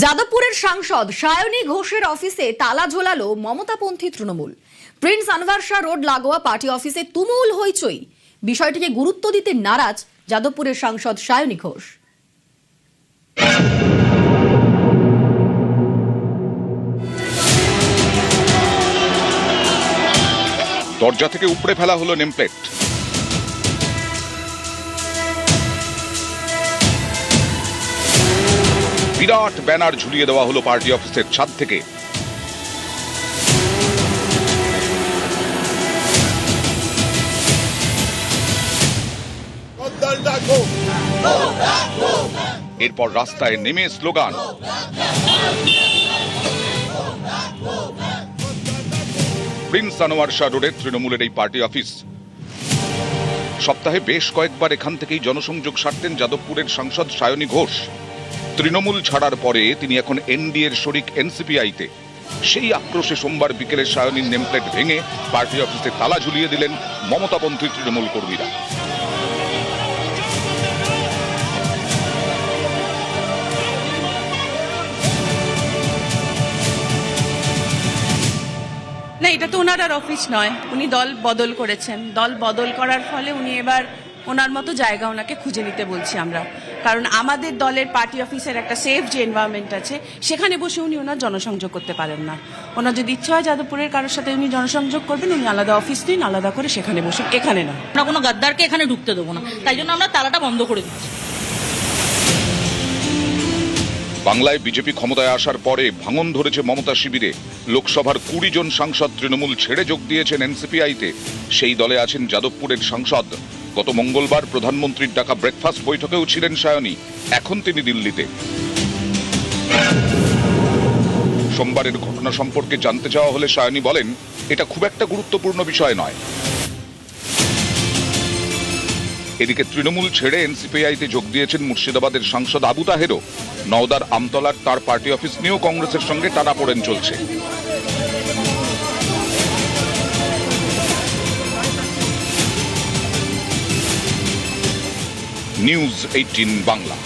যাদবপুরের সাংসদ সায়নী ঘোষের অফিসে তালা ঝোলালো মমতাপন্থী তৃণমূল। প্রিন্স আনভার শাহ রোড লাগোয়া পার্টি অফিসে তুমুল হইচই। বিষয়টিকে গুরুত্ব দিতে নারাজ যাদবপুরের সাংসদ সায়নী ঘোষ। দরজা থেকে উপড়ে ফেলা হলো নেমপ্লেট। বিরাট ব্যানার ঝুলিয়ে দেওয়া হলো পার্টি অফিসের ছাদ থেকে। এরপর রাস্তায় নেমে স্লোগান। প্রিন্স আনোয়ার শাহ রোডে তৃণমূলের এই পার্টি অফিস। সপ্তাহে বেশ কয়েকবার এখান থেকেই জনসংযোগ সারতেন যাদবপুরের সাংসদ সায়নী ঘোষ। তৃণমূল ছাড়ার পরে তিনি এখন এনডিএর শরিক এনসিপিআইতে। সেই আক্রোশে সোমবার বিকেলে সায়নীর নেমপ্লেট ভেঙে পার্টি অফিসে তালা ঝুলিয়ে দিলেন মমতাপন্থী তৃণমূল কর্মীরা। না, এটা তো ওনার আর অফিস নয়। উনি দল বদল করেছেন। দল বদল করার ফলে উনি এবার ওনার মতো জায়গা ওনাকে খুঁজে নিতে বলছি আমরা। কারণ আমাদের দলের পার্টি অফিসের একটা সেফ যে এনভায়রনমেন্ট আছে, সেখানে বসে উনি ওনার জনসংযোগ করতে পারেন না। ওনার যদি ইচ্ছা হয় যাদবপুরের কারোর সাথে উনি জনসংযোগ করবেন, উনি আলাদা অফিস নিন, আলাদা করে সেখানে বসুন, এখানে না। আমরা কোনো গাদ্দারকে এখানে ঢুকতে দেবো না, তাই জন্য আমরা তালাটা বন্ধ করে দিচ্ছি। বাংলায় বিজেপি ক্ষমতায় আসার পরে ভাঙন ধরেছে মমতা শিবিরে। লোকসভার 20 জন সাংসদ তৃণমূল ছেড়ে যোগ দিয়েছেন এনসিপিআইতে। সেই দলে আছেন যাদবপুরের সাংসদ। গত মঙ্গলবার প্রধানমন্ত্রীর ডাকা ব্রেকফাস্ট বৈঠকেও ছিলেন সায়নী। এখন তিনি দিল্লিতে। সোমবারের ঘটনা সম্পর্কে জানতে চাওয়া হলে সায়নী বলেন, এটা খুব একটা গুরুত্বপূর্ণ বিষয় নয়। এদিকে তৃণমূল ছেড়ে এনসিপিআইতে যোগ দিয়েছেন মুর্শিদাবাদের সাংসদ আবু তাহেরও। নওদার আমতলার তার পার্টি অফিস নিয়েও কংগ্রেসের সঙ্গে টানাপোড়েন চলছে। নিউজ 18 বাংলা।